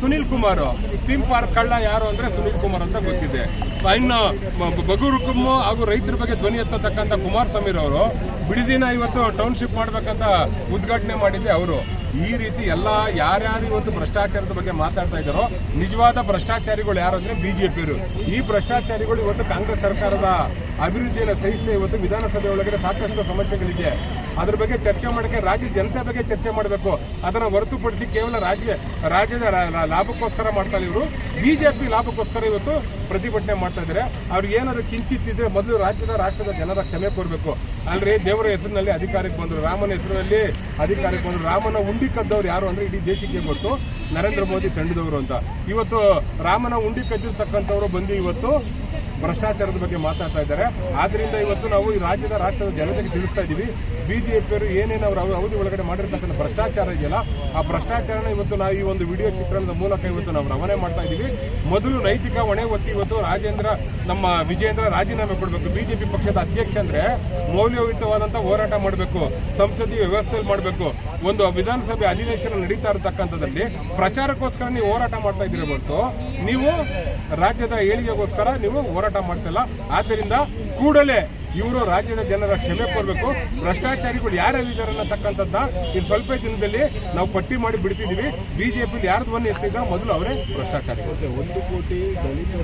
Sunil Kumar theme park ಕಳ್ಳ ಯಾರು ಅಂದ್ರೆ ಸುನೀಲ್ ಕುಮಾರ್ ಅಂತ ಗೊತ್ತಿದೆ. ಇನ್ನು ಬಗೂರುಕುಮ್ಮು ಹಾಗೂ ರೈತರ ಬಗ್ಗೆ ಧ್ವನಿ ಎತ್ತತಕ್ಕಂಥ ಕುಮಾರಸ್ವಾಮಿ ಅವರು ಬಿಡಿದಿನ ಇವತ್ತು ಟೌನ್ಶಿಪ್ ಮಾಡ್ಬೇಕಂತ ಉದ್ಘಾಟನೆ ಮಾಡಿದ್ದೆ ಅವರು. ಈ ರೀತಿ ಎಲ್ಲ ಯಾರ್ಯಾರು ಇವತ್ತು ಭ್ರಷ್ಟಾಚಾರದ ಬಗ್ಗೆ ಮಾತಾಡ್ತಾ ಇದ್ದಾರೋ ನಿಜವಾದ ಭ್ರಷ್ಟಾಚಾರಿಗಳು ಯಾರು ಅಂದ್ರೆ ಬಿಜೆಪಿಯವರು. ಈ ಭ್ರಷ್ಟಾಚಾರಿಗಳು ಇವತ್ತು ಕಾಂಗ್ರೆಸ್ ಸರ್ಕಾರದ ಅಭಿವೃದ್ಧಿಯನ್ನು ಸಹಿಸದೆ ಇವತ್ತು ವಿಧಾನಸಭೆ ಒಳಗಡೆ ಸಾಕಷ್ಟು ಸಮಸ್ಯೆಗಳಿದೆ. ಅದ್ರ ಬಗ್ಗೆ ಚರ್ಚೆ ಮಾಡೋಕ್ಕೆ ರಾಜ್ಯ ಜನತೆ ಬಗ್ಗೆ ಚರ್ಚೆ ಮಾಡಬೇಕು. ಅದನ್ನು ಹೊರತುಪಡಿಸಿ ಕೇವಲ ರಾಜ್ಯದ ಲಾಭಕ್ಕೋಸ್ಕರ ಮಾಡ್ತಾರೆ ಇವರು. ಬಿಜೆಪಿ ಲಾಭಕ್ಕೋಸ್ಕರ ಇವತ್ತು ಪ್ರತಿಭಟನೆ ಮಾಡ್ತಾ ಇದ್ದಾರೆ. ಅವ್ರಿಗೆ ಏನಾದ್ರು ಕಿಂಚಿತ್ತಿದ್ರೆ ಮೊದಲು ರಾಷ್ಟ್ರದ ಜನರ ಕ್ಷಮೆ ಕೋರಬೇಕು. ಅಲ್ರಿ ದೇವರ ಹೆಸರಿನಲ್ಲಿ ಅಧಿಕಾರಕ್ಕೆ ಬಂದರು, ರಾಮನ ಹೆಸರಿನಲ್ಲಿ ಅಧಿಕಾರಕ್ಕೆ ಬಂದರು. ರಾಮನ ಉಂಡಿ ಕದ್ದವ್ರು ಯಾರು ಅಂದ್ರೆ ಇಡೀ ದೇಶಕ್ಕೆ ಗೊತ್ತು, ನರೇಂದ್ರ ಮೋದಿ ತಂಡದವರು ಅಂತ. ಇವತ್ತು ರಾಮನ ಉಂಡಿ ಕದ್ದಿರ್ತಕ್ಕಂಥವ್ರು ಬಂದು ಇವತ್ತು ಭ್ರಷ್ಟಾಚಾರದ ಬಗ್ಗೆ ಮಾತಾಡ್ತಾ ಇದ್ದಾರೆ. ಆದ್ರಿಂದ ಇವತ್ತು ನಾವು ಈ ರಾಷ್ಟ್ರದ ಜನತೆಗೆ ತಿಳಿಸ್ತಾ ಇದ್ದೀವಿ, ಬಿಜೆಪಿಯವರು ಏನೇನು ಅವರು ಅವಧಿ ಒಳಗಡೆ ಮಾಡಿರ್ತಕ್ಕಂಥ ಭ್ರಷ್ಟಾಚಾರ ಇದೆಯಲ್ಲ, ಆ ಭ್ರಷ್ಟಾಚಾರನ ಇವತ್ತು ನಾವು ಈ ಒಂದು ವಿಡಿಯೋ ಚಿತ್ರಣದ ಮೂಲಕ ಇವತ್ತು ನಾವು ರವಾನೆ ಮಾಡ್ತಾ ಇದ್ದೀವಿ. ಮೊದಲು ನೈತಿಕ ಹೊಣೆ ಹೊತ್ತಿ ಇವತ್ತು ನಮ್ಮ ವಿಜೇಂದ್ರ ರಾಜೀನಾಮೆ ಕೊಡಬೇಕು. ಬಿಜೆಪಿ ಪಕ್ಷದ ಅಧ್ಯಕ್ಷ ಅಂದ್ರೆ ಮೌಲ್ಯಯುತವಾದಂಥ ಹೋರಾಟ ಮಾಡಬೇಕು, ಸಂಸದೀಯ ವ್ಯವಸ್ಥೆಯಲ್ಲಿ ಮಾಡಬೇಕು. ಒಂದು ವಿಧಾನಸಭೆ ಅಧಿವೇಶನ ನಡೀತಾ ಇರತಕ್ಕಂಥದ್ದಲ್ಲಿ ಪ್ರಚಾರಕ್ಕೋಸ್ಕರ ನೀವು ಹೋರಾಟ ಮಾಡ್ತಾ ಇದ್ದೀರಿ ಹೊರತು ನೀವು ರಾಜ್ಯದ ಏಳಿಗೆಗೋಸ್ಕರ ನೀವು ಹೋರಾಟ ಮಾಡ್ತಿಲ್ಲ. ಆದ್ದರಿಂದ ಕೂಡಲೇ ಇವರು ರಾಜ್ಯದ ಜನರ ಕ್ಷಮೆ ಕೋರಬೇಕು. ಭ್ರಷ್ಟಾಚಾರಿಗಳು ಯಾರ್ಯಾರಿದ್ದಾರೆ ಅನ್ನತಕ್ಕಂಥದ್ದನ್ನ ಇನ್ನು ಸ್ವಲ್ಪ ದಿನದಲ್ಲಿ ನಾವು ಪಟ್ಟಿ ಮಾಡಿ ಬಿಡ್ತಿದ್ದೀವಿ. ಬಿಜೆಪಿ ಯಾರು ಧ್ವನಿ ಎತ್ತಿದ್ದ ಮೊದಲು ಅವರೇ ಭ್ರಷ್ಟಾಚಾರಿ. 1 ಕೋಟಿ ದಲಿತರು